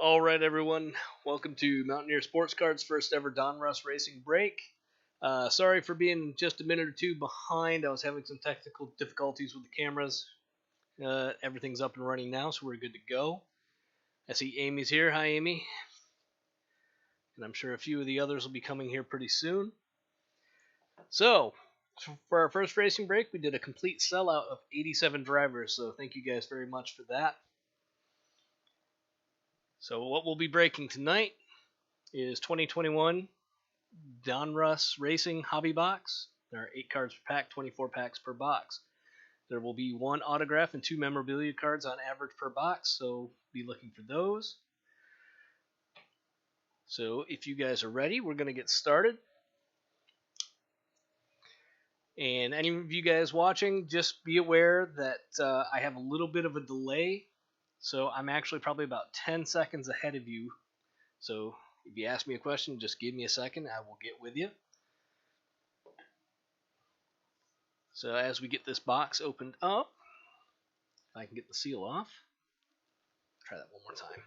All right, everyone. Welcome to Mountaineer Sports Cards' first ever Donruss Racing break. Sorry for being just a minute or two behind. I was having some technical difficulties with the cameras. Everything's up and running now, so we're good to go. I see Amy's here. Hi, Amy. And I'm sure a few of the others will be coming here pretty soon. So, for our first racing break, we did a complete sellout of 87 drivers, so thank you guys very much for that. So what we'll be breaking tonight is 2021 Donruss Racing Hobby Box. There are 8 cards per pack, 24 packs per box. There will be 1 autograph and 2 memorabilia cards on average per box, so be looking for those. So if you guys are ready, we're going to get started. And any of you guys watching, just be aware that I have a little bit of a delay. So I'm actually probably about 10 seconds ahead of you. So if you ask me a question, just give me a second. I will get with you. So as we get this box opened up, if I can get the seal off. Try that one more time.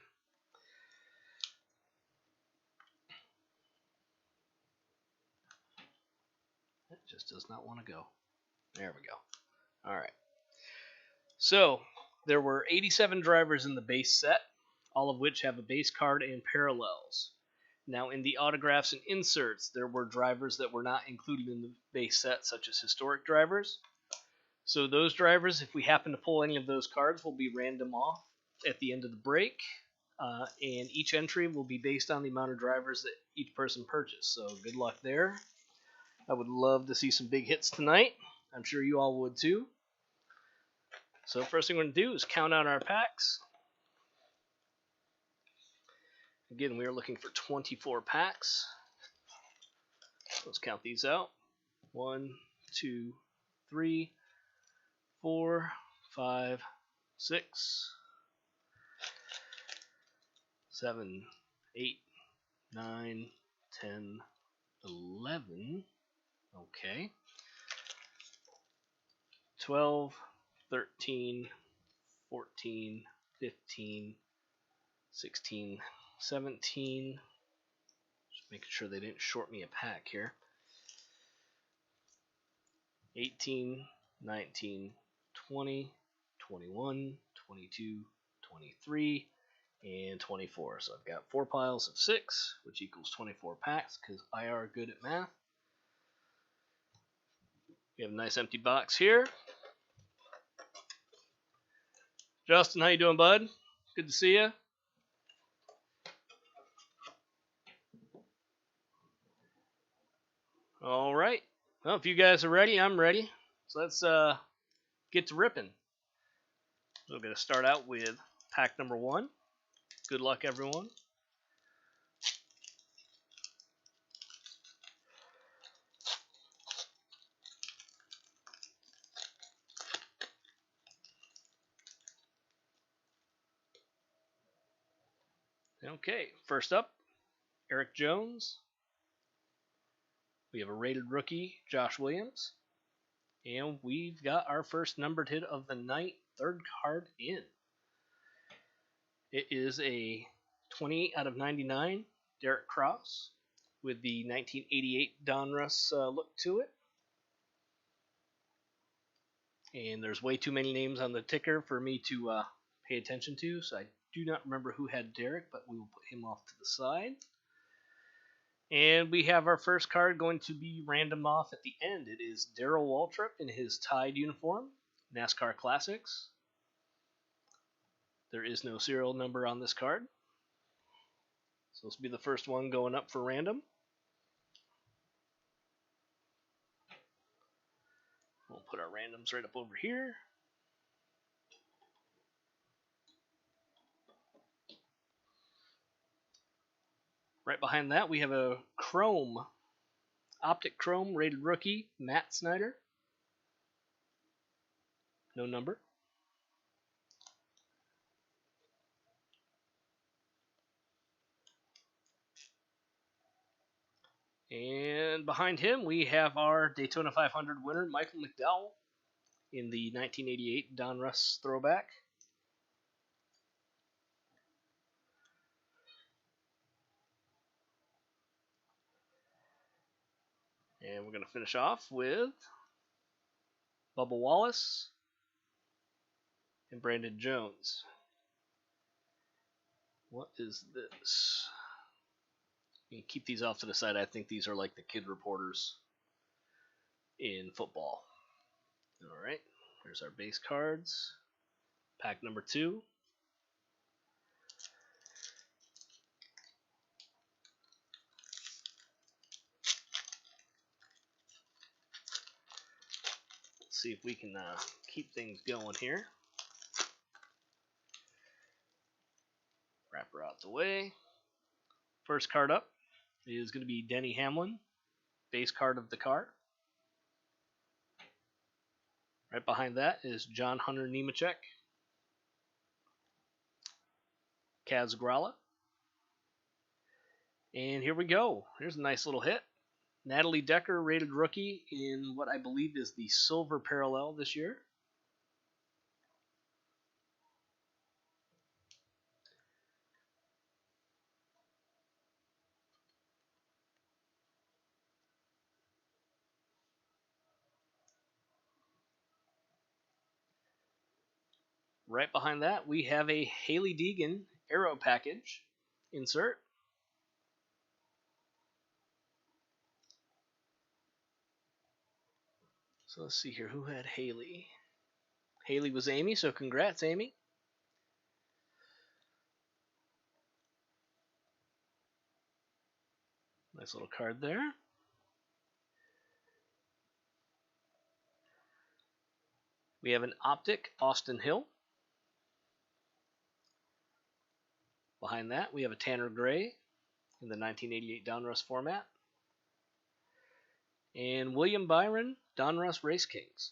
It just does not want to go. There we go. All right. So there were 87 drivers in the base set, all of which have a base card and parallels. Now in the autographs and inserts, there were drivers that were not included in the base set, such as historic drivers. So those drivers, if we happen to pull any of those cards, will be random off at the end of the break. And each entry will be based on the amount of drivers that each person purchased. So good luck there. I would love to see some big hits tonight. I'm sure you all would too. So first thing we're going to do is count out our packs. Again, we are looking for 24 packs. Let's count these out. 1, 2, 3, 4, 5, 6, 7, 8, 9, 10, 11. Okay. 12, 13, 14, 15, 16, 17. Just making sure they didn't short me a pack here. 18, 19, 20, 21, 22, 23, and 24. So I've got 4 piles of 6, which equals 24 packs because I are good at math. We have a nice empty box here. Justin, how you doing, bud? Good to see you. All right. Well, if you guys are ready, I'm ready. So let's get to ripping. So we're going to start out with pack number 1. Good luck, everyone. Okay, first up, Eric Jones. We have a rated rookie, Josh Williams. And we've got our first numbered hit of the night, 3rd card in. It is a 28 out of 99, Derek Cross, with the 1988 Donruss look to it. And there's way too many names on the ticker for me to pay attention to, so I do not remember who had Derek, but we will put him off to the side. And we have our first card going to be random off at the end. It is Darrell Waltrip in his Tide uniform, NASCAR Classics. There is no serial number on this card. So this will be the first one going up for random. We'll put our randoms right up over here. Right behind that, we have a Chrome, Optic Chrome rated rookie, Matt Snyder. No number. And behind him, we have our Daytona 500 winner, Michael McDowell, in the 1988 Donruss throwback. And we're going to finish off with Bubba Wallace and Brandon Jones. What is this? You can keep these off to the side. I think these are like the kid reporters in football. All right, here's our base cards. Pack number 2. Let's see if we can keep things going here. Wrap her out the way. First card up is going to be Denny Hamlin, base card of the card. Right behind that is John Hunter Nemechek, Kaz Gralla. And here we go. Here's a nice little hit. Natalie Decker, rated rookie in what I believe is the silver parallel this year. Right behind that, we have a Haley Deegan Aero package insert. So let's see here. Who had Haley? Haley was Amy, so congrats, Amy. Nice little card there. We have an Optic Austin Hill. Behind that, we have a Tanner Gray in the 1988 Donruss format. And William Byron, Donruss Race Kings.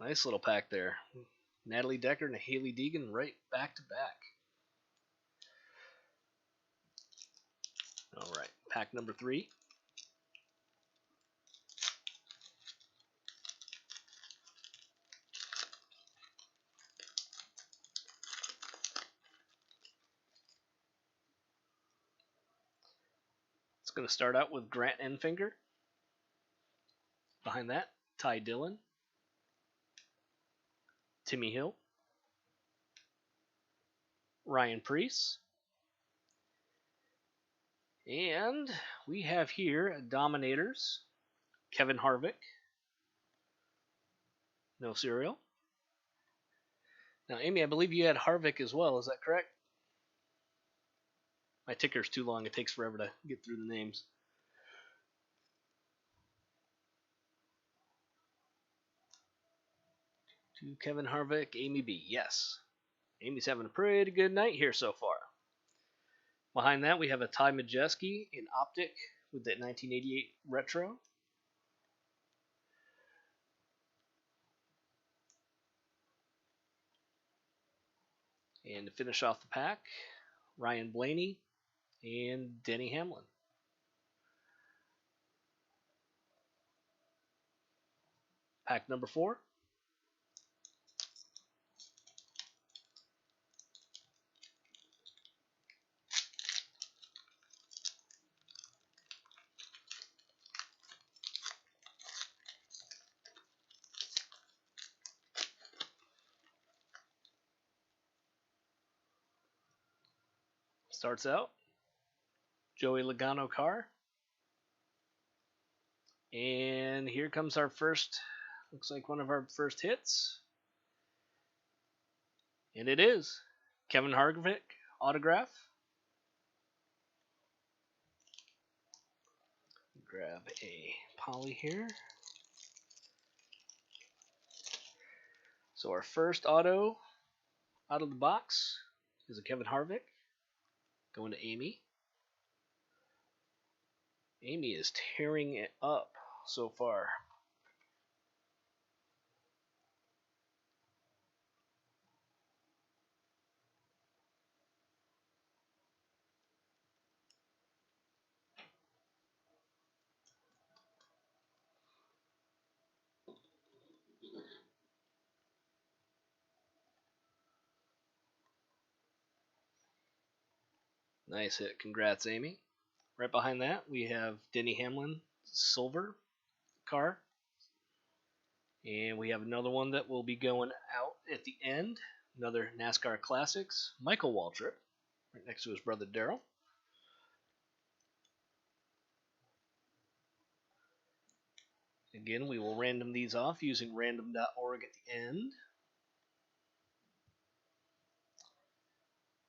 Nice little pack there. Natalie Decker and Haley Deegan right back to back. All right, pack number 3. It's going to start out with Grant Enfinger. Behind that, Ty Dillon, Timmy Hill, Ryan Preece, and we have here Dominators, Kevin Harvick, no cereal. Now, Amy, I believe you had Harvick as well. Is that correct? My ticker's too long. It takes forever to get through the names. To Kevin Harvick, Amy B. Yes. Amy's having a pretty good night here so far. Behind that, we have a Ty Majeski in Optic with that 1988 Retro. And to finish off the pack, Ryan Blaney and Denny Hamlin. Pack number 4. Starts out Joey Logano car. And here comes our first, looks like one of our first hits. And it is Kevin Harvick autograph. Grab a poly here. So our first auto out of the box is a Kevin Harvick. Going to Amy. Amy is tearing it up so far. Nice hit. Congrats, Amy. Right behind that, we have Denny Hamlin silver car. And we have another one that will be going out at the end. Another NASCAR Classics. Michael Waltrip, right next to his brother Daryl. Again, we will random these off using random.org at the end.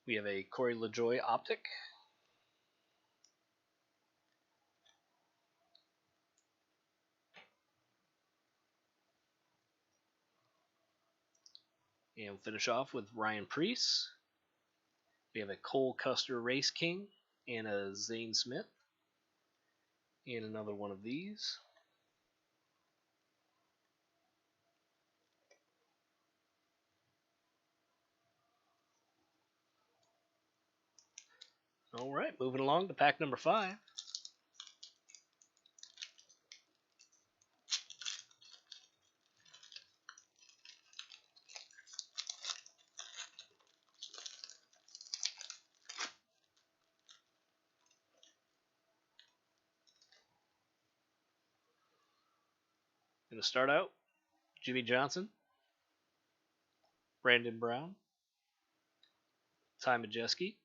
We have a Corey LaJoie optic. And we'll finish off with Ryan Preece. We have a Cole Custer Race King and a Zane Smith. And another one of these. All right, moving along to pack number 5. Going to start out Jimmy Johnson, Brandon Brown, Ty Majeski.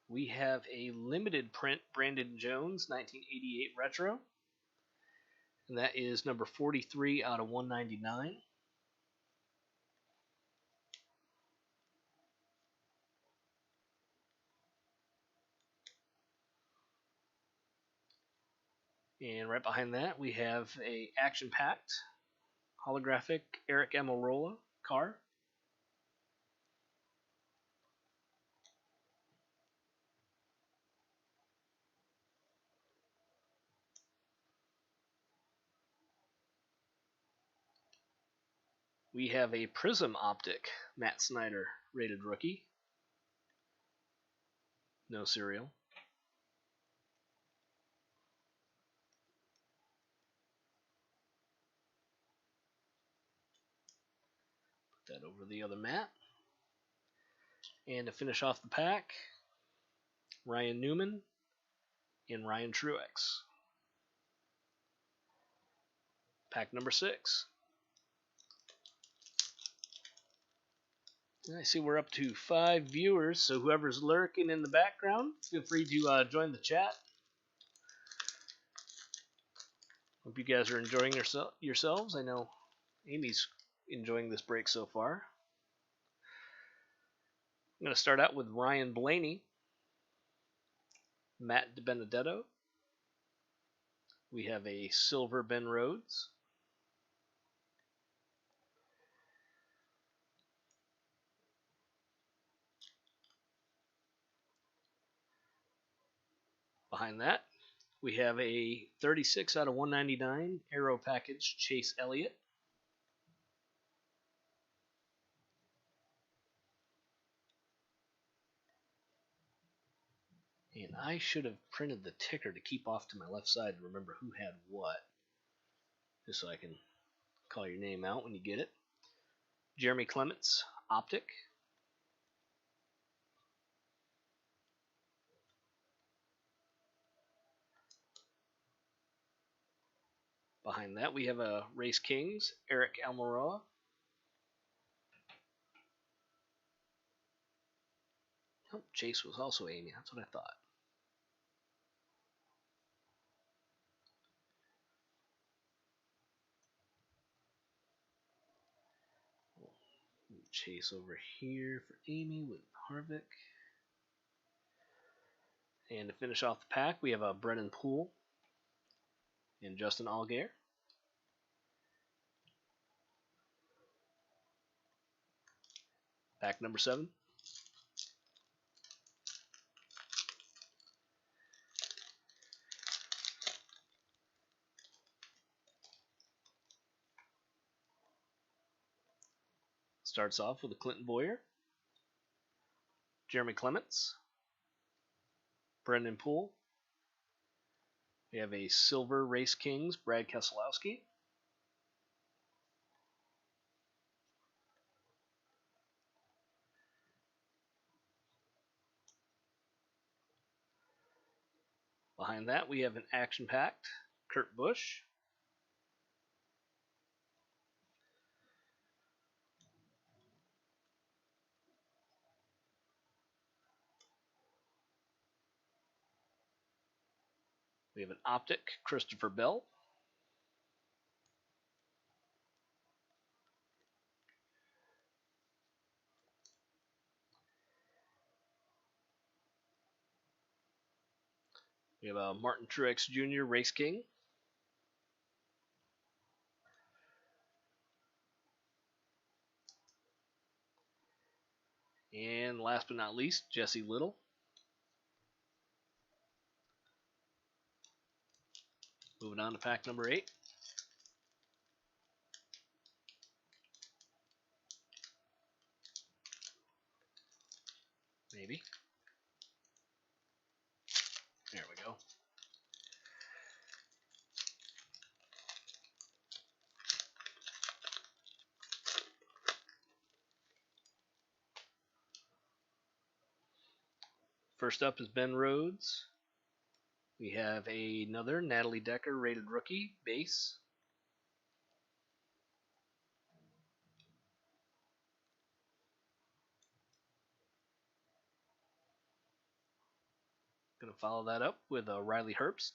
We have a limited print Brandon Jones 1988 Retro. And that is number 43 out of 199. And right behind that, we have a action-packed holographic Eric Almirola car. We have a Prism Optic Matt Snyder rated rookie. No serial. Put that over the other mat. And to finish off the pack, Ryan Newman and Ryan Truex. Pack number 6. I see we're up to 5 viewers, so whoever's lurking in the background, feel free to join the chat. Hope you guys are enjoying yourselves. I know Amy's enjoying this break so far. I'm going to start out with Ryan Blaney, Matt DiBenedetto. We have a silver Ben Rhodes. Behind that, we have a 36 out of 199 Aero Package Chase Elliott. And I should have printed the ticker to keep off to my left side to remember who had what, just so I can call your name out when you get it. Jeremy Clements, Optic. Behind that, we have a Race Kings, Eric Almirola. Oh, Chase was also Amy. That's what I thought. Chase over here for Amy with Harvick. And to finish off the pack, we have a Brennan Poole and Justin Allgaier. Pack number 7. Starts off with a Clinton Boyer, Jeremy Clements, Brendan Poole. We have a silver Race Kings, Brad Keselowski. Behind that, we have an action-packed Kurt Busch. We have an Optic Christopher Bell. We have a Martin Truex Jr. Race King. And last but not least, Jesse Little. Moving on to pack number 8. Maybe. There we go. First up is Ben Rhodes. We have another Natalie Decker rated rookie base. Going to follow that up with a Riley Herbst,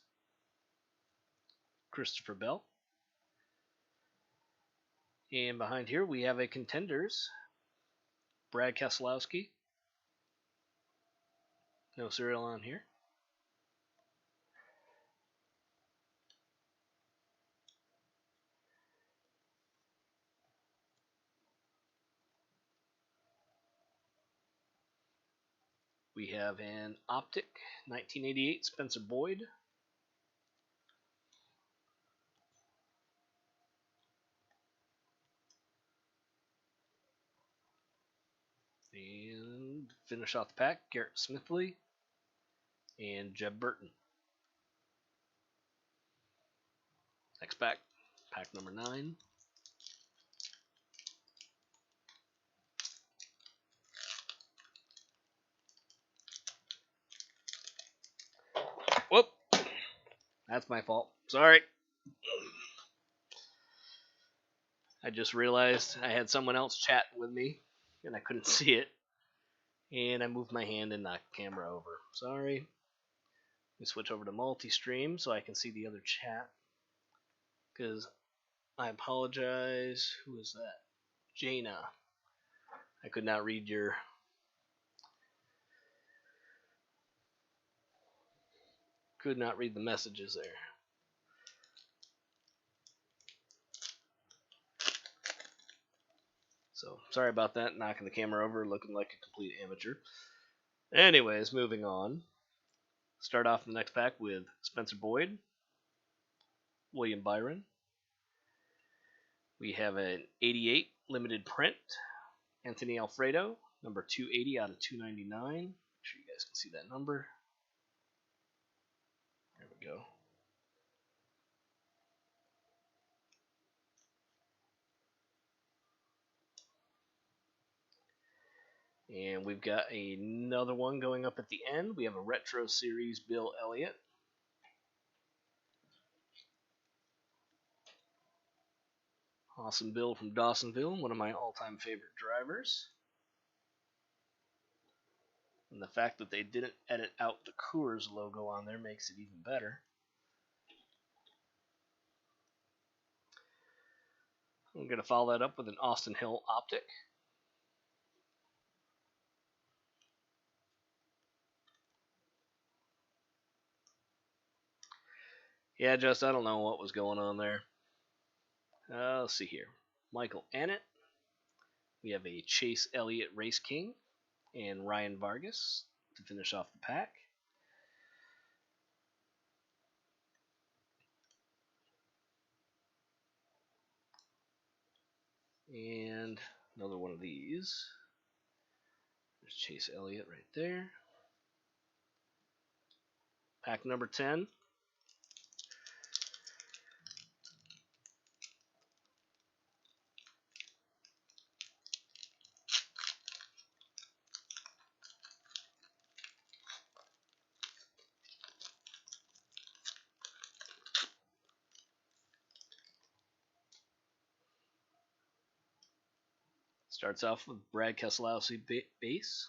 Christopher Bell. And behind here we have a Contenders, Brad Keselowski. No serial on here. We have an Optic 1988 Spencer Boyd. And finish off the pack, Garrett Smithley and Jeb Burton. Next pack, pack number 9. Whoop! That's my fault. Sorry. I just realized I had someone else chatting with me, and I couldn't see it. And I moved my hand and knocked the camera over. Sorry. Let me switch over to multi-stream so I can see the other chat. Because I apologize. Who is that? Jaina. I could not read your... Could not read the messages there. So, sorry about that, knocking the camera over, looking like a complete amateur. Anyways, moving on. Start off the next pack with Spencer Boyd, William Byron. We have an 88 limited print, Anthony Alfredo, number 280 out of 299. Make sure you guys can see that number. There we go. And we've got another one going up at the end. We have a Retro Series Bill Elliott. Awesome build from Dawsonville, one of my all-time favorite drivers. And the fact that they didn't edit out the Coors logo on there makes it even better. I'm going to follow that up with an Austin Hill Optic. Yeah, just I don't know what was going on there. Let's see here. Michael Annett. We have a Chase Elliott Race King and Ryan Vargas to finish off the pack. And another one of these. There's Chase Elliott right there. Pack number 10. Starts off with Brad Keselowski base.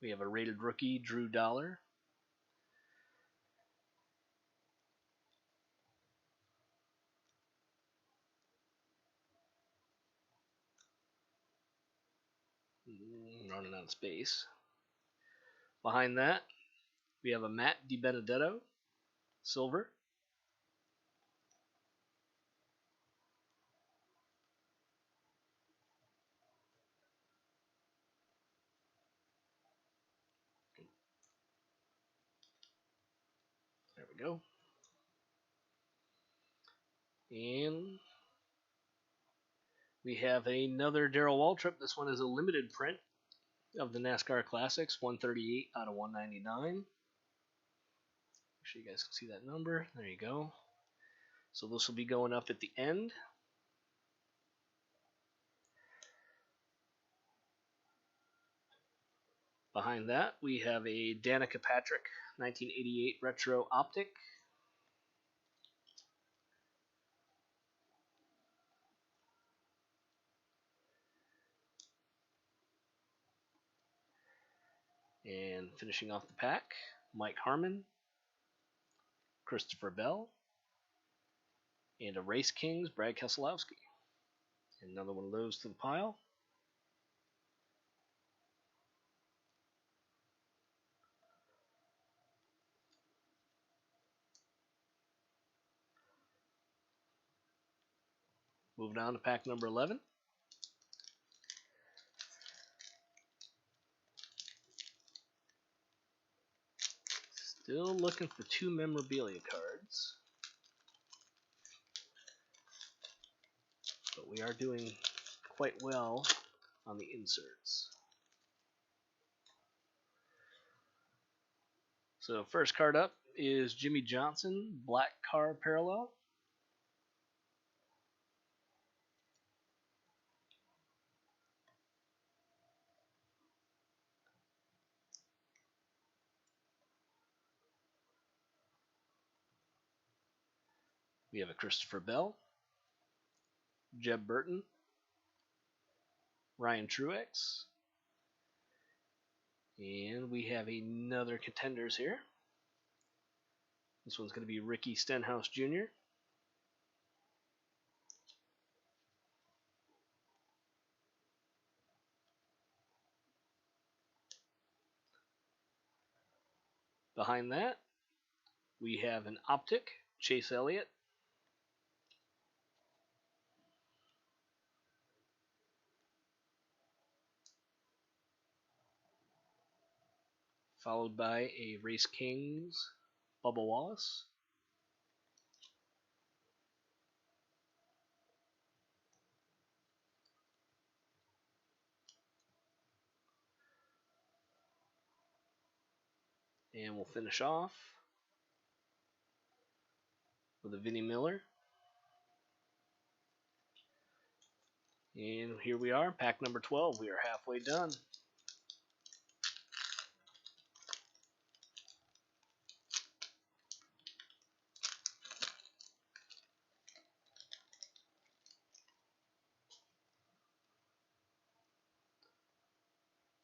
We have a rated rookie, Drew Dollar. Running out of space. Behind that, we have a Matt DiBenedetto, silver. There we go. And we have another Darrell Waltrip. This one is a limited print of the NASCAR Classics, 138 out of 199. Make sure you guys can see that number. There you go. So this will be going up at the end. Behind that, we have a Danica Patrick 1988 Retro Optic. And finishing off the pack, Mike Harmon, Christopher Bell, and a Race Kings Brad Keselowski. Another one of those to the pile. Moving on to pack number 11. Still looking for 2 memorabilia cards. But we are doing quite well on the inserts. So first card up is Jimmy Johnson, Black Car Parallel. We have a Christopher Bell, Jeb Burton, Ryan Truex, and we have another Contenders here. This one's going to be Ricky Stenhouse Jr. Behind that, we have an Optic, Chase Elliott. Followed by a Race Kings, Bubba Wallace. And we'll finish off with a Vinnie Miller. And here we are, pack number 12. We are halfway done.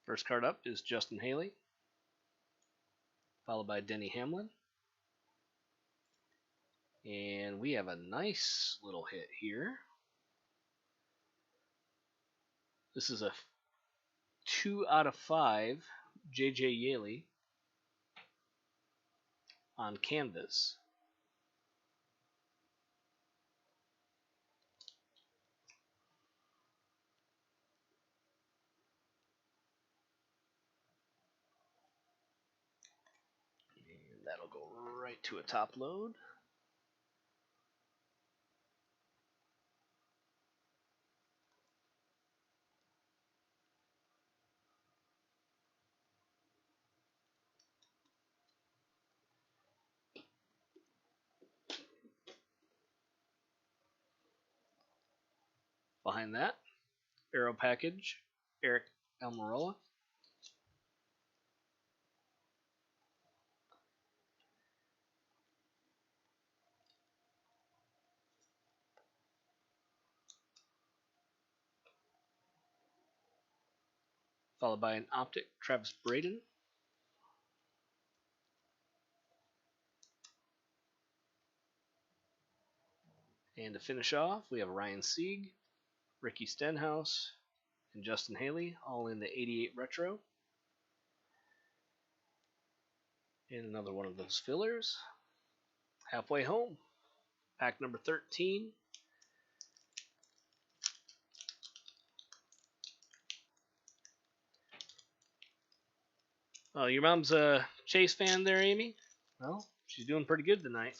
First card up is Justin Haley, followed by Denny Hamlin. And we have a nice little hit here. This is a 2 out of 5 J.J. Yaley on canvas. And that'll go right to a top load. Behind that, Aero Package, Eric Almirola. followed by an optic, Travis Braden. And to finish off, we have Ryan Sieg, Ricky Stenhouse, and Justin Haley, all in the 88 Retro. And another one of those fillers. Halfway home. Pack number 13. Oh, your mom's a Chase fan there, Amy? Well, she's doing pretty good tonight.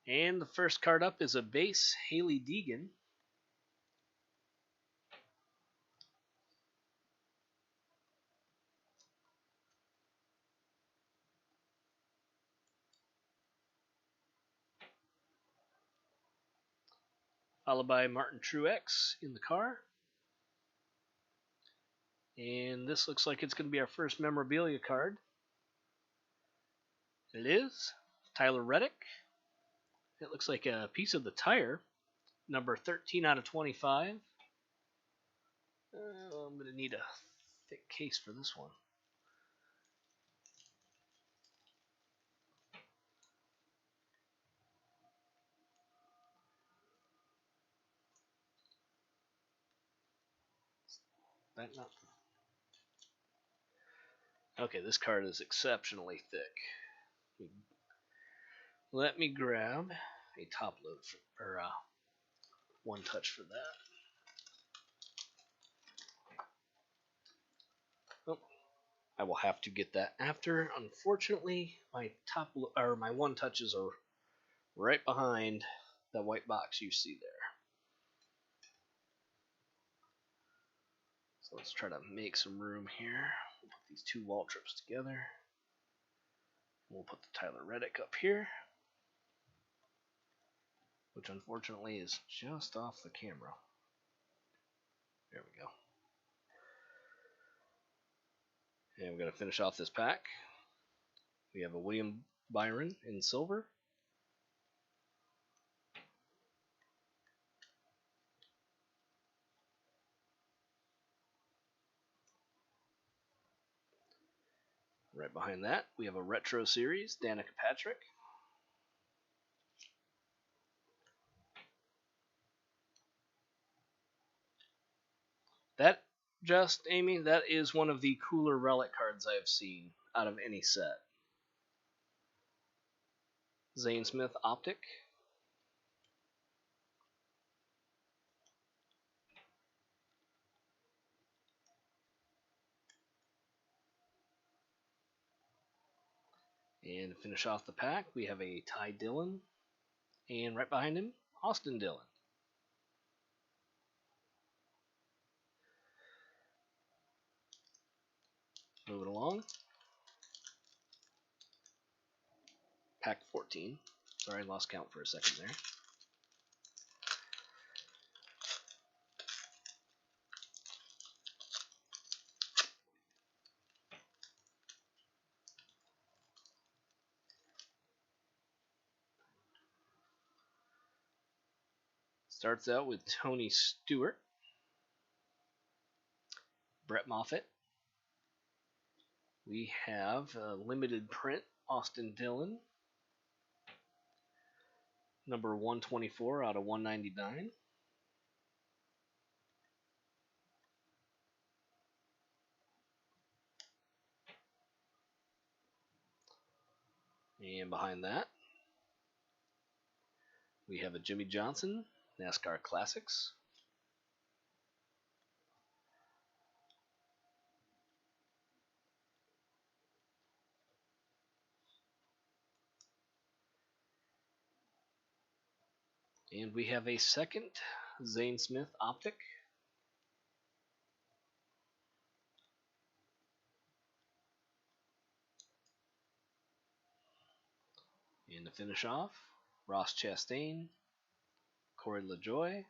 And the first card up is a base Haley Deegan. Followed by Martin Truex in the car. And this looks like it's going to be our first memorabilia card. It is Tyler Reddick. It looks like a piece of the tire. Number 13 out of 25. I'm going to need a thick case for this one. That not. Okay, this card is exceptionally thick. Let me grab a top load or one touch for that. Oh, I will have to get that after. Unfortunately, my my one touches are right behind that white box you see there. So let's try to make some room here. We'll put these two wall trips together. We'll put the Tyler Reddick up here, which unfortunately is just off the camera. There we go. And we're going to finish off this pack. We have a William Byron in silver. Right behind that, we have a Retro Series, Danica Patrick. That, just, Amy, that is one of the cooler relic cards I've seen out of any set. Zane Smith Optic. And to finish off the pack, we have a Ty Dillon. And right behind him, Austin Dillon. Moving along. Pack 14. Sorry, I lost count for a second there. Starts out with Tony Stewart, Brett Moffitt. We have a limited print, Austin Dillon, number 124 out of 199. And behind that, we have a Jimmy Johnson, NASCAR Classics. And we have a second Zane Smith Optic. And to finish off, Ross Chastain, Corey LaJoie,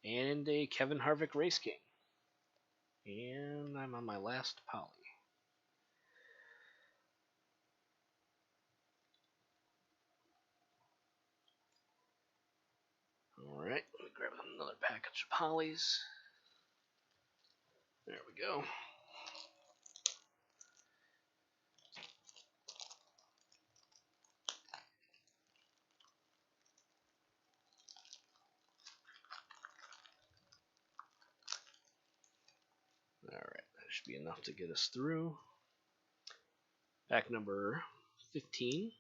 and a Kevin Harvick Race King. And I'm on my last poly. Bunch of polys. There we go. Alright, that should be enough to get us through. Pack number 15.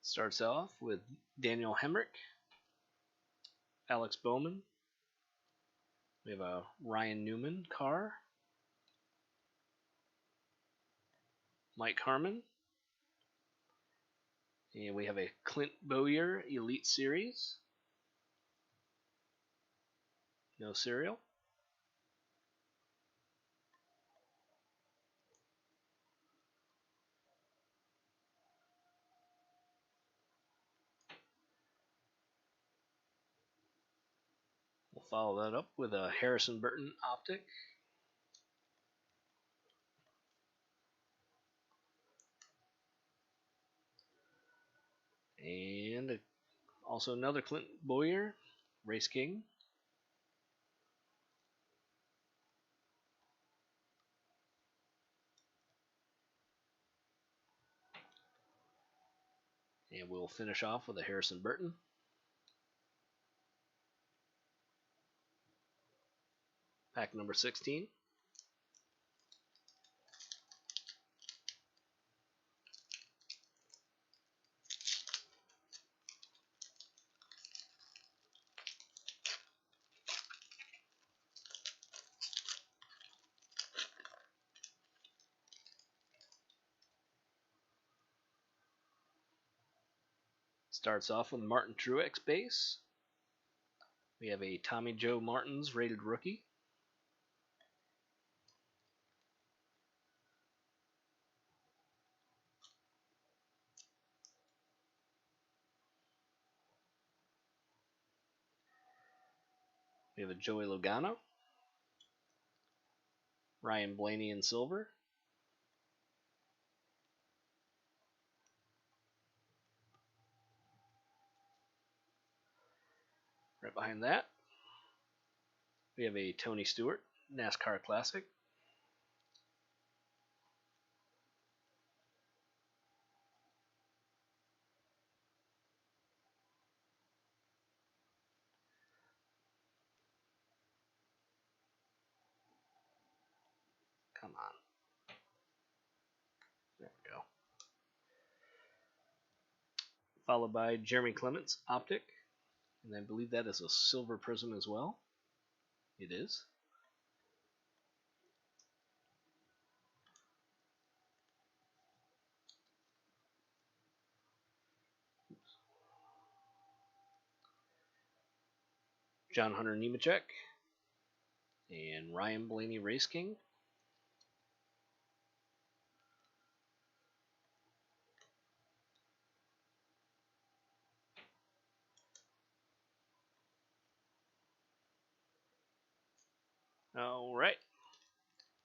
Starts off with Daniel Hemrick, Alex Bowman. We have a Ryan Newman car, Mike Harmon, and we have a Clint Bowyer Elite Series. No serial. We'll follow that up with a Harrison Burton optic. And also another Clint Bowyer, Race King. And we'll finish off with a Harrison Burton. Pack number 16. Starts off with Martin Truex base. We have a Tommy Joe Martins rated rookie. We have a Joey Logano, Ryan Blaney in silver. Right behind that, we have a Tony Stewart NASCAR Classic. Come on. There we go. Followed by Jeremy Clements optic. And I believe that is a silver prism as well. It is. Oops. John Hunter Nemechek and Ryan Blaney Race King. All right.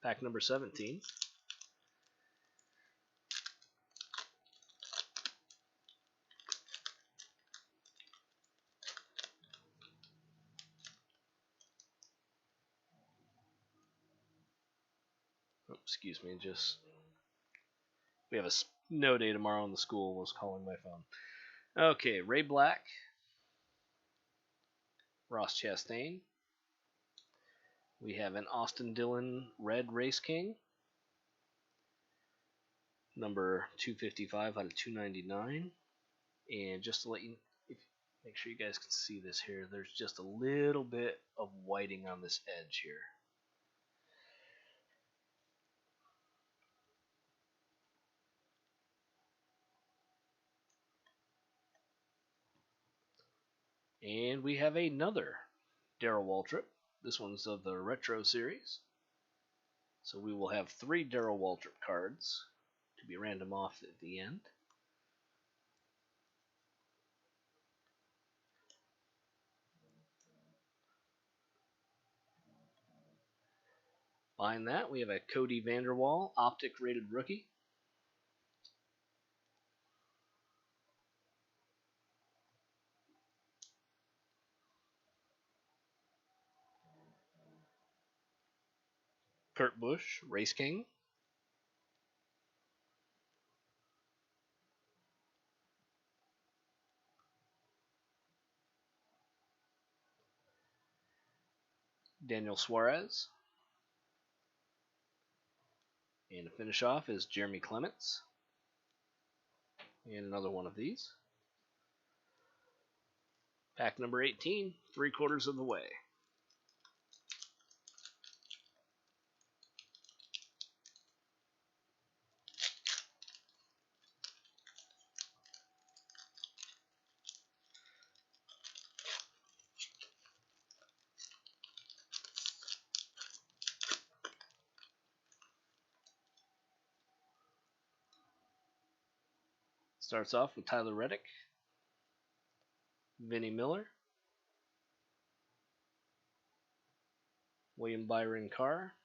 Pack number 17. Oh, excuse me, we have a snow day tomorrow and the school was calling my phone. Okay, Ray Black, Ross Chastain. We have an Austin Dillon Red Race King, number 255 out of 299. And just to let you, make sure you guys can see this here, there's just a little bit of whiting on this edge here. And we have another Darrell Waltrip. This one's of the Retro Series. So we will have 3 Darrell Waltrip cards to be random off at the end. Behind that, we have a Cody Vanderwall Optic rated rookie. Kurt Busch, Race King. Daniel Suarez. And to finish off is Jeremy Clements. And another one of these. Pack number 18, 3/4 of the way. Starts off with Tyler Reddick, Vinnie Miller, William Byron Carr,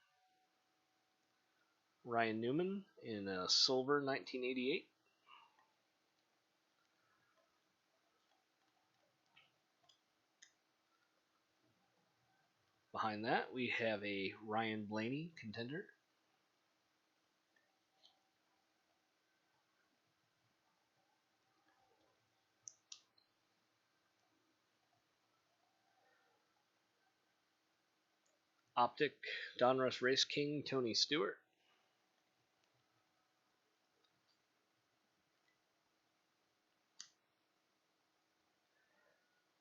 Ryan Newman in a silver 1988. Behind that, we have a Ryan Blaney contender. Optic Donruss Race King Tony Stewart.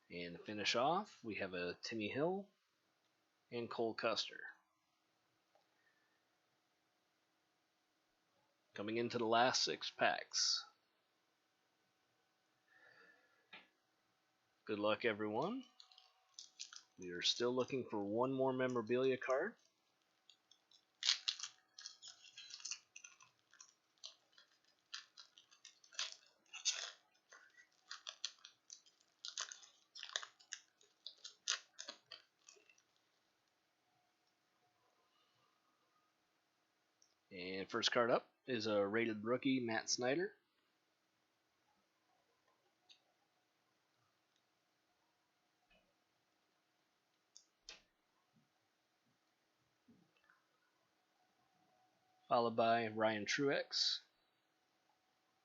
And to finish off, we have a Timmy Hill and Cole Custer. Coming into the last 6 packs. Good luck, everyone. We are still looking for one more memorabilia card. And first card up is a rated rookie, Matt Snyder. Followed by Ryan Truex.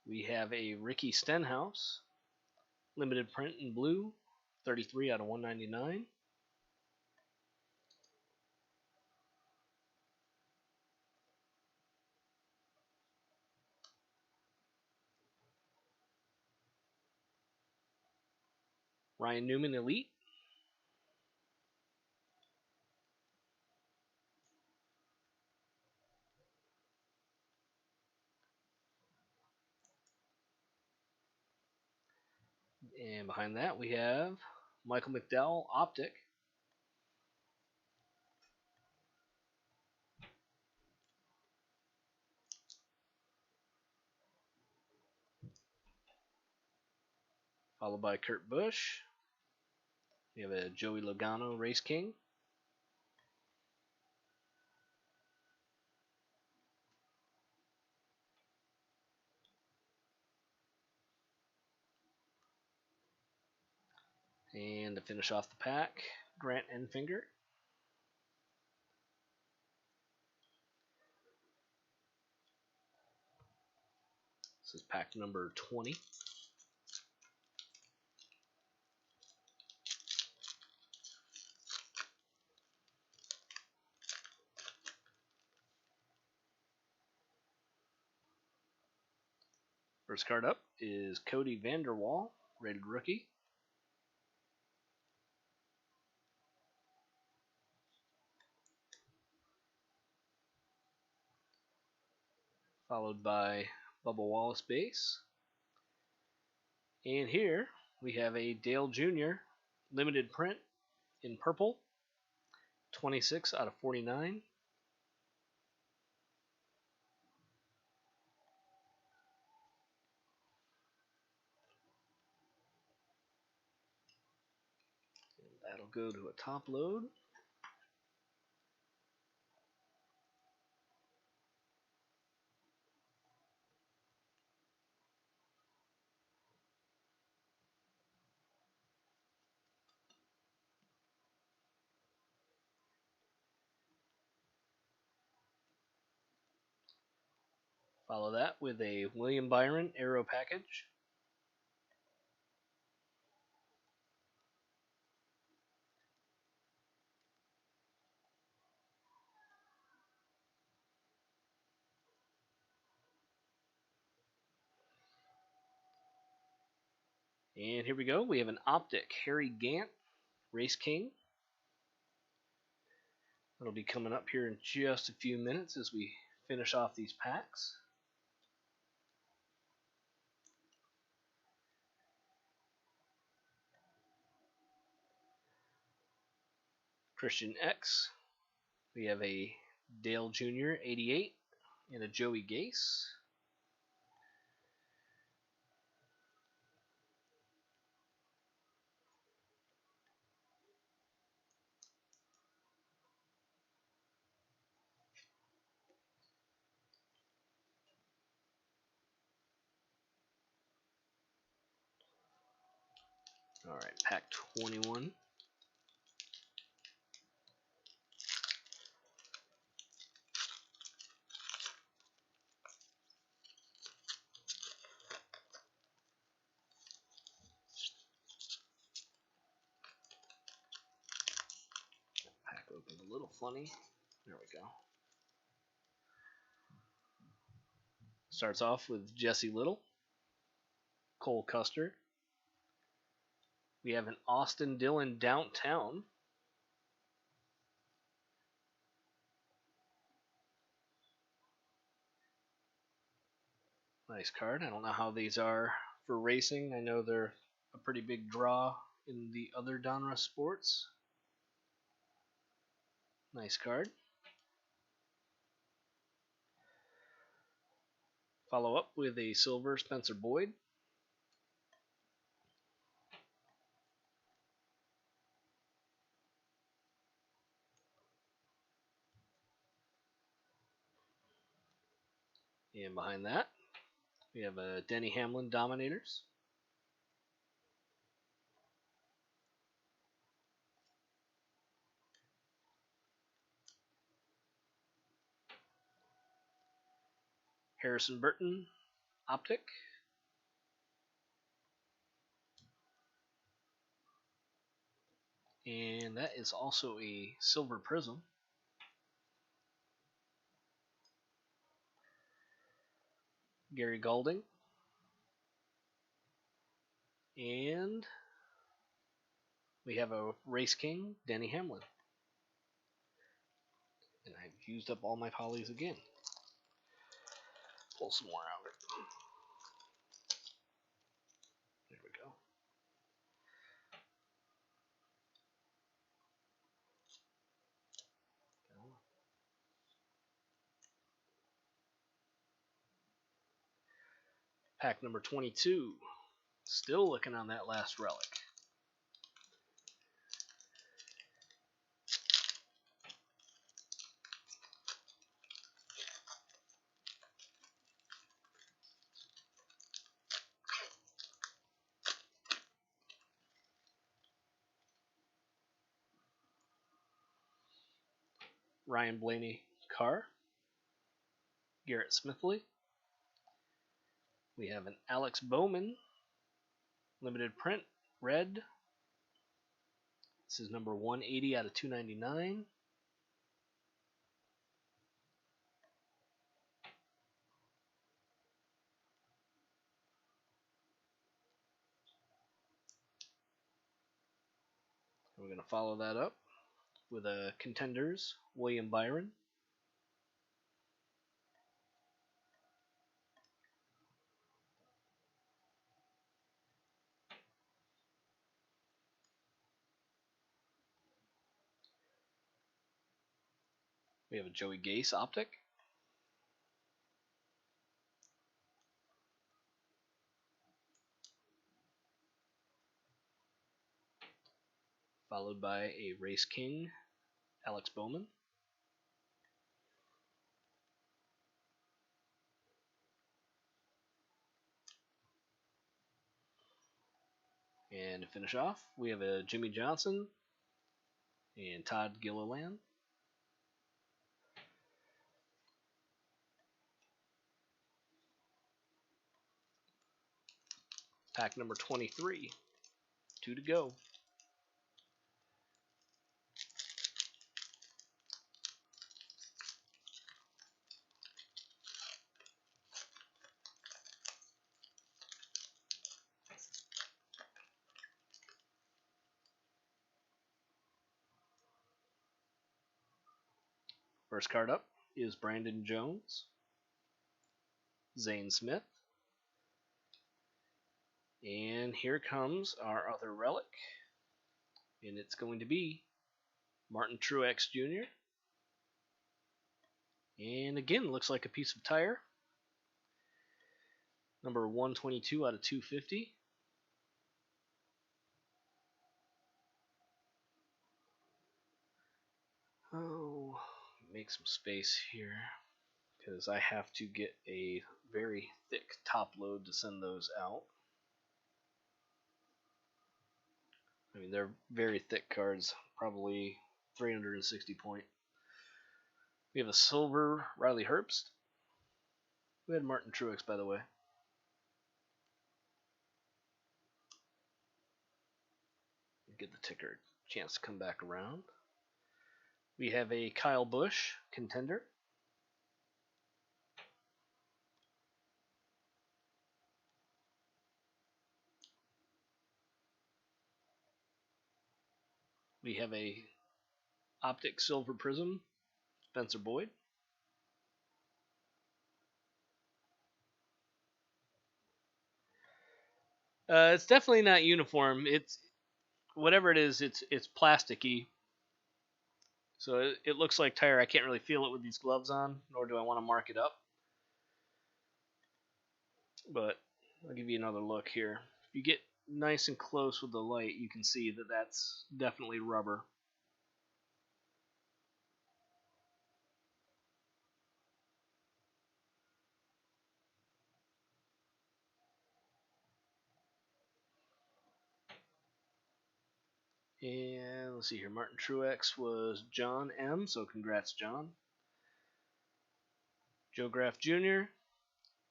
We have a Ricky Stenhouse, limited print in blue, 33 out of 199. Ryan Newman Elite. And behind that, we have Michael McDowell Optic. Followed by Kurt Busch. We have a Joey Logano Race King. And to finish off the pack, Grant Enfinger. This is pack number 20. First card up is Cody Vanderwall, rated rookie. Followed by Bubba Wallace base. And here we have a Dale Jr. limited print in purple, 26 out of 49. And that'll go to a top load. Follow that with a William Byron Aero package. And here we go. We have an Optic Harry Gant Race King. It'll be coming up here in just a few minutes as we finish off these packs. Christian X. We have a Dale Jr. 88 and a Joey Gase. All right, pack 21. Pack open a little funny. There we go. Starts off with Jesse Little, Cole Custer. We have an Austin Dillon Downtown. Nice card. I don't know how these are for racing. I know they're a pretty big draw in the other Donruss sports. Nice card. Follow up with a silver Spencer Boyd. And behind that, we have a Denny Hamlin Dominators. Harrison Burton Optic. And that is also a silver prism. Gary Gaulding. And we have a Race King, Denny Hamlin. And I've used up all my polys again. Pull some more out of it. There we go. Pack number 22. Still looking on that last relic. Ryan Blaney Carr. Garrett Smithley. We have an Alex Bowman limited print red. This is number 180 out of 299. We're going to follow that up with a Contenders William Byron. We have a Joey Gase Optic. Followed by a Race King Alex Bowman. And to finish off, we have a Jimmy Johnson and Todd Gilliland. Pack number 23. 2 to go. First card up is Brandon Jones, Zane Smith, and here comes our other relic, and it's going to be Martin Truex Jr. And again, looks like a piece of tire. Number 122 out of 250. Oh, make some space here because I have to get a very thick top load to send those out. I mean, they're very thick cards, probably 360 point. We have a silver Riley Herbst. We had Martin Truex, by the way. Get the ticker chance to come back around. We have a Kyle Busch contender. We have a Optic Silver Prism, Spencer Boyd. It's definitely not uniform. It's whatever it is. It's plasticky, so it looks like tire. I can't really feel it with these gloves on, nor do I want to mark it up. But I'll give you another look here. If you get nice and close with the light, you can see that that's definitely rubber. And let's see here. Martin Truex was John M. So congrats, John. Joe Graff Jr.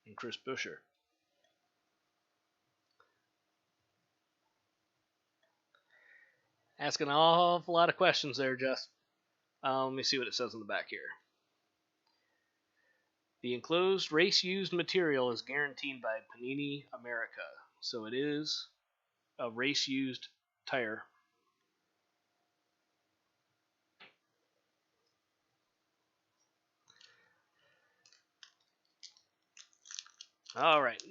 and Chris Buescher. Asking an awful lot of questions there, Jess. Let me see what it says on the back here. The enclosed race-used material is guaranteed by Panini America. So it is a race-used tire. All right.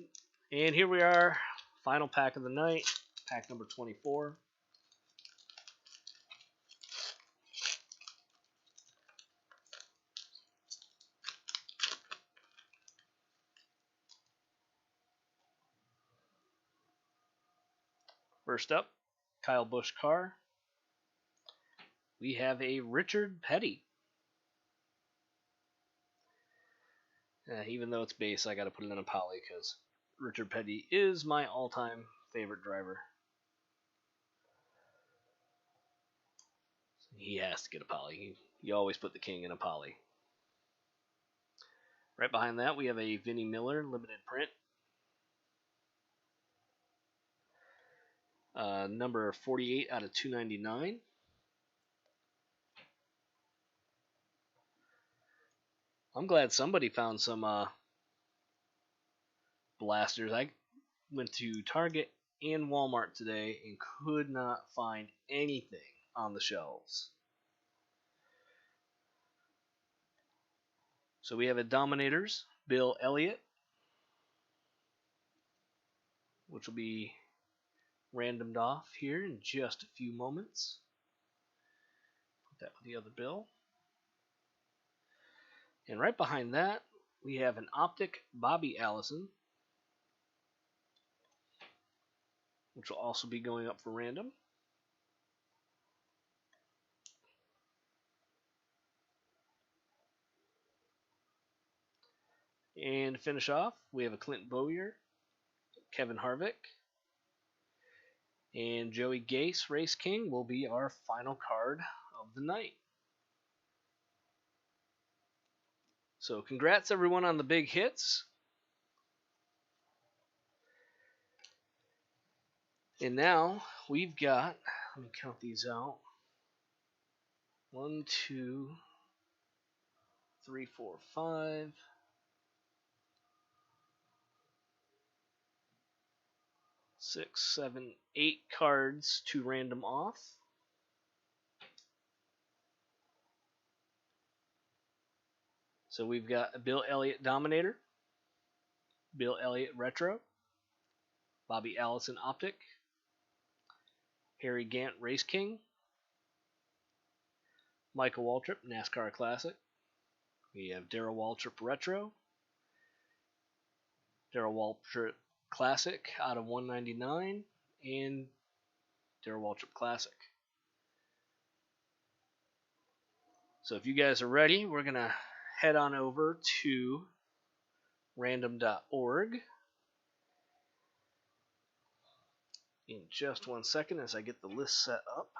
And here we are. Final pack of the night. Pack number 24. First up, Kyle Busch car. We have a Richard Petty. Even though it's base, I got to put it in a poly because Richard Petty is my all-time favorite driver. He has to get a poly. You always put the king in a poly. Right behind that, we have a Vinnie Miller limited print. Number 48 out of 299. I'm glad somebody found some blasters. I went to Target and Walmart today and could not find anything on the shelves. So we have a Dominators, Bill Elliott, which will be randomed off here in just a few moments. Put that with the other bill. And right behind that, we have an Optic Bobby Allison, which will also be going up for random. And to finish off, we have a Clint Bowyer, Kevin Harvick, and Joey Gase, Race King, will be our final card of the night. So congrats everyone on the big hits. And now we've got, let me count these out. 1, 2, 3, 4, 5, 6, 7, 8 cards to random off. So we've got a Bill Elliott Dominator, Bill Elliott Retro, Bobby Allison Optic, Harry Gant Race King, Michael Waltrip NASCAR Classic. We have Darrell Waltrip Retro, Darrell Waltrip Classic out of 199, and Darrell Waltrip Classic. So if you guys are ready, we're going to head on over to random.org in just 1 second as I get the list set up.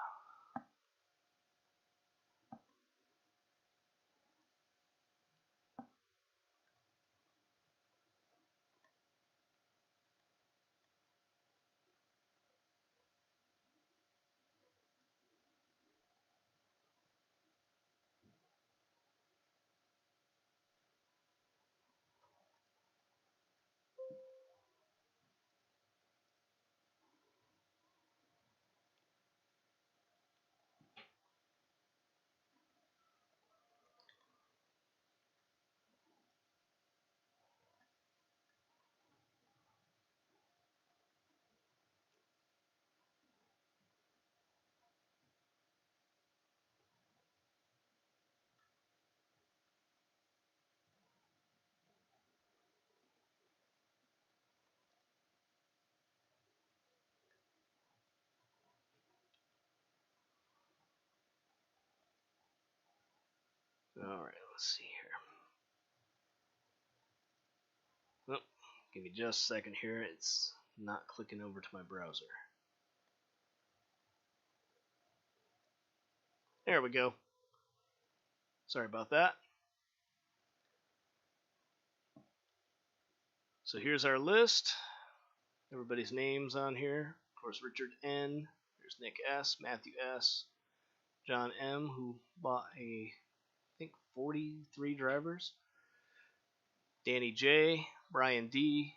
Alright, let's see here. Oh, give me just a second here. It's not clicking over to my browser. There we go. Sorry about that. So here's our list. Everybody's names on here. Of course, Richard N. There's Nick S., Matthew S., John M., who bought I think 43 drivers. Danny J., Brian D.,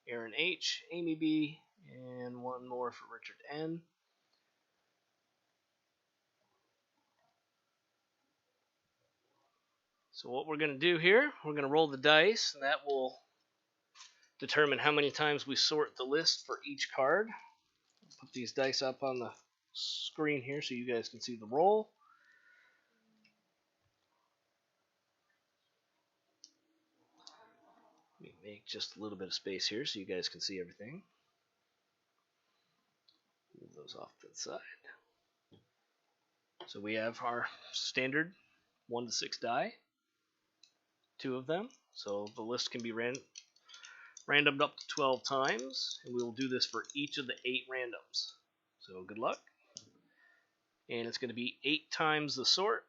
Aaron H., Amy B., and one more for Richard N. So what we're going to do here, we're going to roll the dice, and that will determine how many times we sort the list for each card. I'll put these dice up on the screen here so you guys can see the roll. Let me make just a little bit of space here so you guys can see everything. Move those off to the side. So we have our standard 1 to 6 die, 2 of them. So the list can be randomed up to 12 times, and we will do this for each of the 8 randoms. So good luck. And it's going to be 8 times the sort.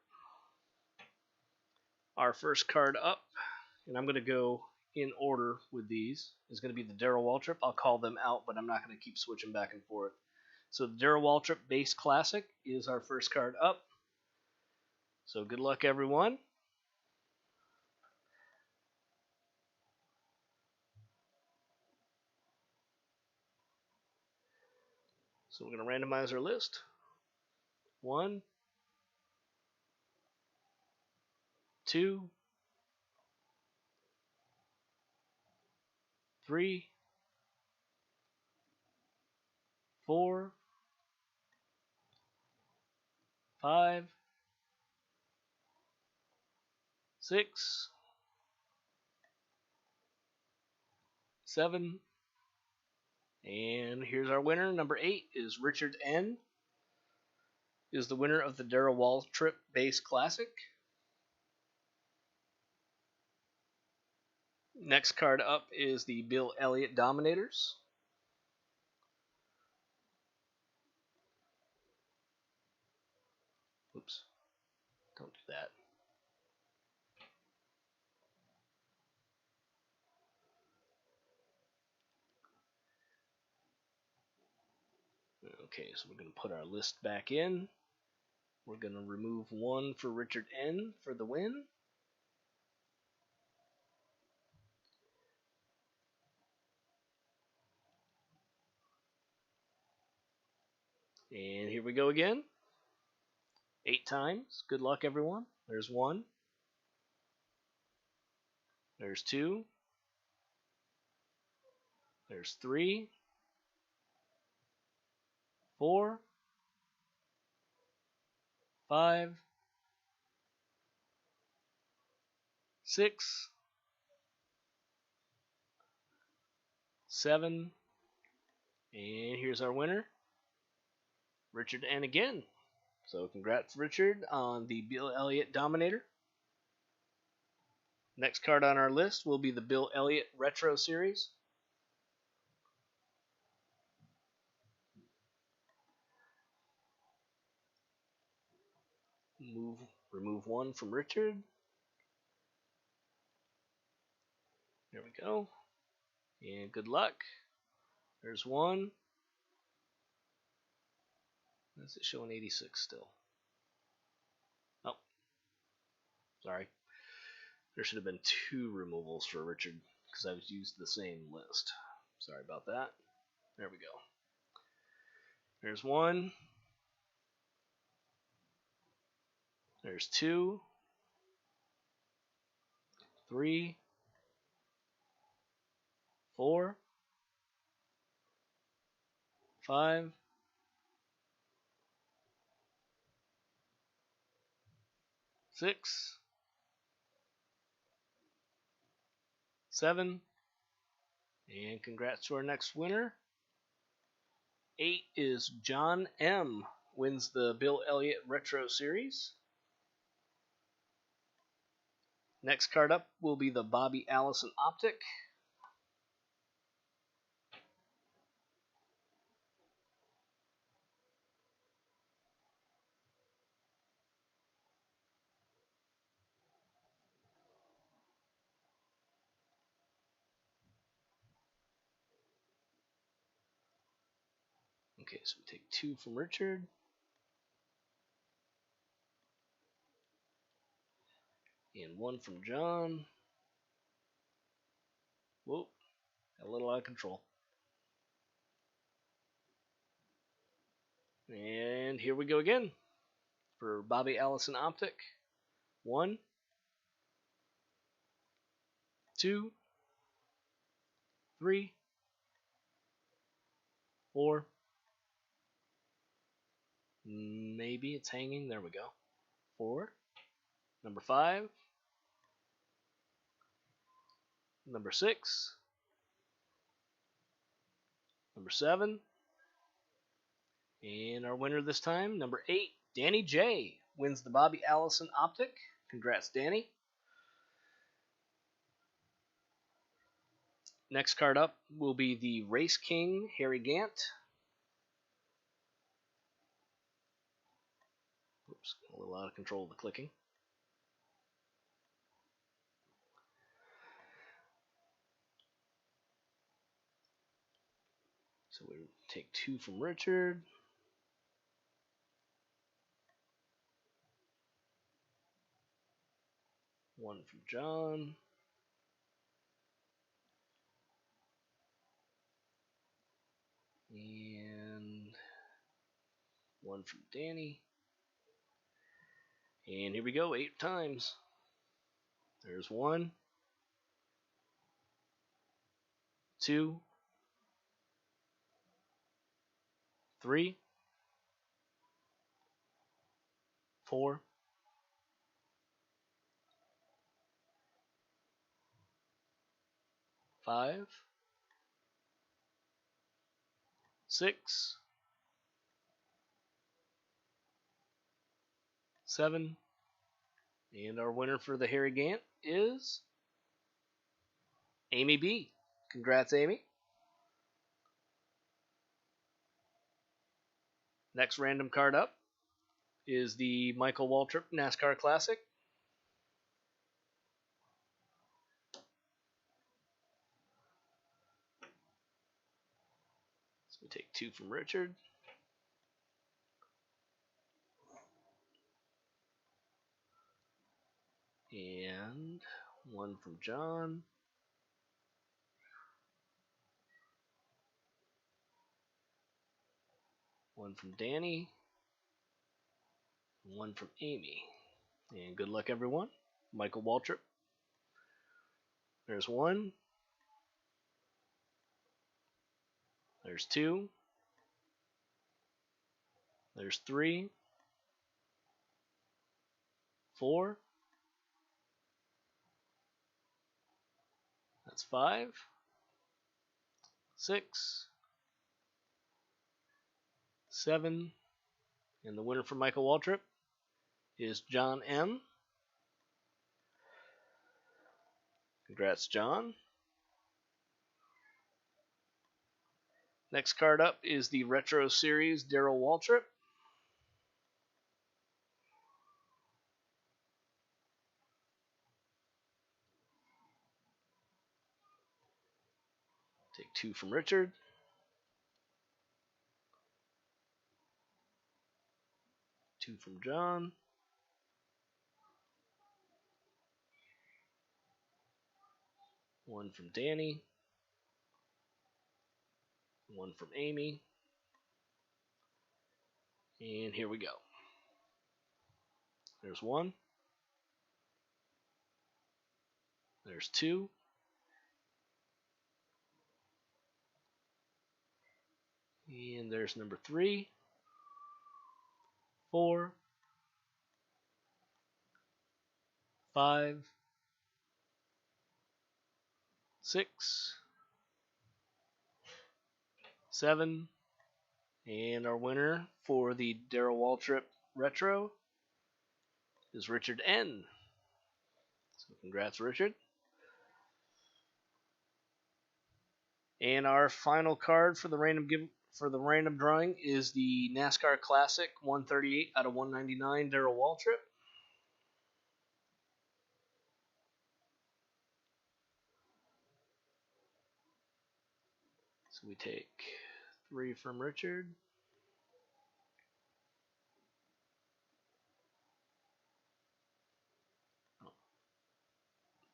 Our first card up, and I'm going to go in order with these, is going to be the Darrell Waltrip. I'll call them out, but I'm not going to keep switching back and forth. So the Darrell Waltrip Base Classic is our first card up. So good luck, everyone. So we're going to randomize our list. 1, 2, 3, 4, 5, 6, 7, and here's our winner. Number 8 is Richard N. Is the winner of the Darrell Waltrip Base Classic. Next card up is the Bill Elliott Dominators. Oops, don't do that. Okay, so we're going to put our list back in. We're going to remove 1 for Richard N for the win. And here we go again. 8 times. Good luck, everyone. There's 1. There's 2. There's 3. 4. 5. 6. 7. And here's our winner, Richard N again. So congrats, Richard, on the Bill Elliott Dominator. Next card on our list will be the Bill Elliott Retro Series. Remove 1 from Richard. There we go. And good luck. There's 1. Is it showing 86 still? Oh, sorry. There should have been 2 removals for Richard because I've used the same list. Sorry about that. There we go. There's 1. There's 2. 3. 4. 5. 6. 7. And congrats to our next winner. 8 is John M. Wins the Bill Elliott Retro Series. Next card up will be the Bobby Allison Optic. Okay, so we take 2 from Richard. And 1 from John. Whoa, got a little out of control. And here we go again for Bobby Allison Optic. 1, 2, 3, 4. Maybe it's hanging. There we go. 4. Number 5. Number 6. Number 7. And our winner this time, number 8, Danny J. Wins the Bobby Allison Optic. Congrats, Danny. Next card up will be the Race King, Harry Gant. Oops, a little out of control of the clicking. So we take 2 from Richard. 1 from John. And 1 from Danny. And here we go, 8 times. There's 1, 2, 3, 4, 5, 6, 7, and our winner for the Harry Gant is Amy B. Congrats, Amy. Next random card up is the Michael Waltrip NASCAR Classic. So we take 2 from Richard. One from John. One from Danny. One from Amy. And good luck, everyone. Michael Waltrip. There's one. There's two. There's three. 4. That's 5. 6. 7. And the winner for Michael Waltrip is John M. Congrats, John. Next card up is the Retro Series Darrell Waltrip. Take 2 from Richard. 2 from John. 1 from Danny. 1 from Amy. And here we go. There's 1. There's 2. And there's number 3. 4. 5. 6. 7. And our winner for the Darrell Waltrip Retro is Richard N. So congrats, Richard. And our final card for the random drawing is the NASCAR Classic 138 out of 199 Darrell Waltrip. So we take 3 from Richard. Oh,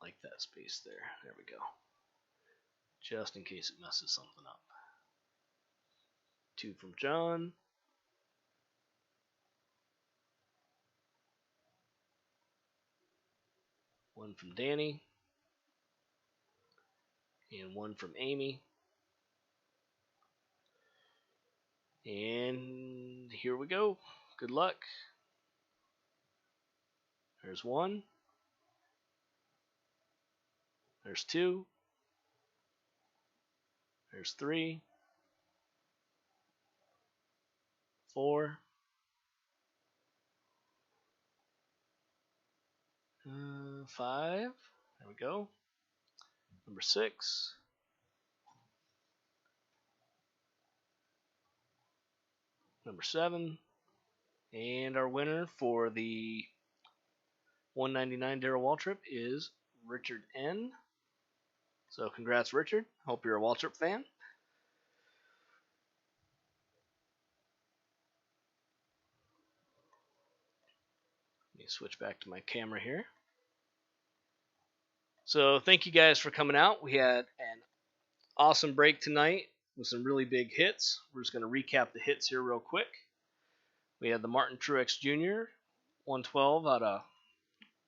like that space there. There we go. Just in case it messes something up. 2 from John. 1 from Danny. And 1 from Amy. And here we go. Good luck. There's 1. There's 2. There's 3. 4. 5. There we go. Number 6. Number 7. And our winner for the 199 Darrell Waltrip is Richard N. So congrats, Richard. Hope you're a Waltrip fan. Let me switch back to my camera here. So thank you guys for coming out. We had an awesome break tonight with some really big hits. We're just going to recap the hits here real quick. We had the Martin Truex Jr. 112 out of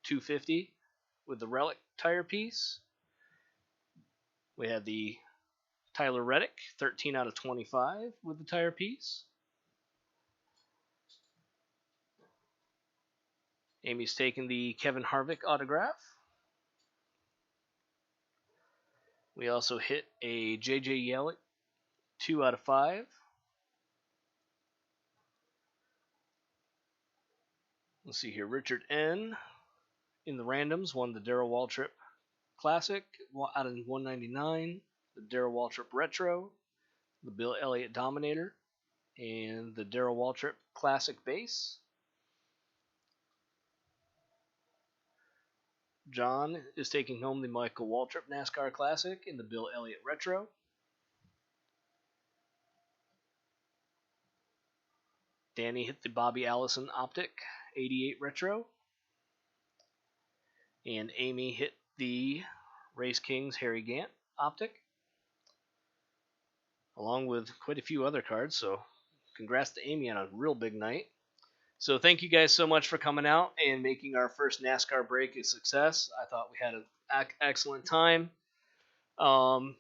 250 with the Relic tire piece. We had the Tyler Reddick 13 out of 25 with the tire piece. Amy's taking the Kevin Harvick autograph. We also hit a J.J. Yellick 2 out of 5. Let's see here. Richard N. in the randoms won the Darrell Waltrip Classic out of 199, the Darrell Waltrip Retro, the Bill Elliott Dominator, and the Darrell Waltrip Classic Base. John is taking home the Michael Waltrip NASCAR Classic in the Bill Elliott Retro. Danny hit the Bobby Allison Optic 88 Retro. And Amy hit the Race Kings Harry Gant optic, along with quite a few other cards. So congrats to Amy on a real big night. So thank you guys so much for coming out and making our first NASCAR break a success. I thought we had an excellent time. I'm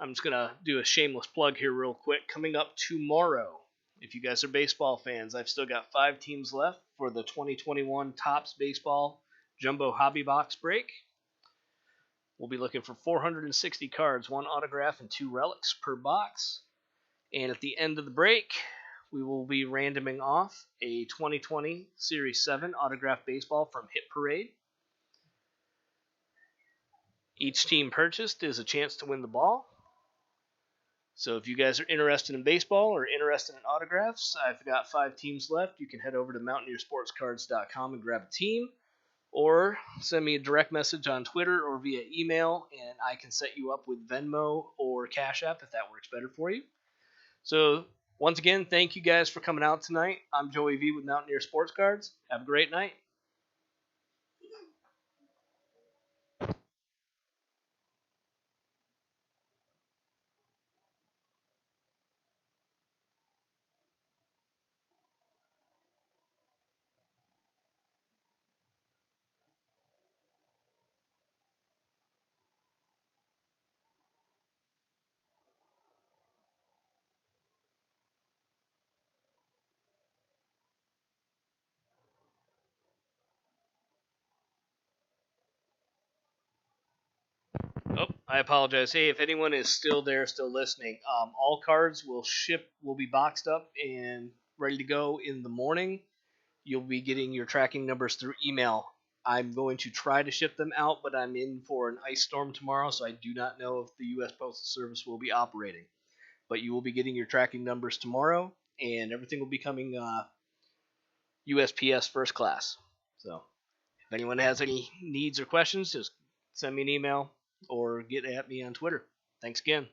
just going to do a shameless plug here real quick. Coming up tomorrow, if you guys are baseball fans, I've still got 5 teams left for the 2021 Topps Baseball Jumbo Hobby Box break. We'll be looking for 460 cards, 1 autograph and 2 relics per box. And at the end of the break, we will be randoming off a 2020 Series 7 autographed baseball from Hit Parade. Each team purchased is a chance to win the ball. So if you guys are interested in baseball or interested in autographs, I've got 5 teams left. You can head over to mountaineersportscards.com and grab a team, or send me a direct message on Twitter or via email, and I can set you up with Venmo or Cash App if that works better for you. So once again, thank you guys for coming out tonight. I'm Joey V with Mountaineer Sports Cards. Have a great night. Oh, I apologize. Hey, if anyone is still there, still listening, all cards will be boxed up and ready to go in the morning. You'll be getting your tracking numbers through email. I'm going to try to ship them out, but I'm in for an ice storm tomorrow, so I do not know if the U.S. Postal Service will be operating. But you will be getting your tracking numbers tomorrow, and everything will be coming USPS first class. So if anyone has any needs or questions, just send me an email or get at me on Twitter. Thanks again.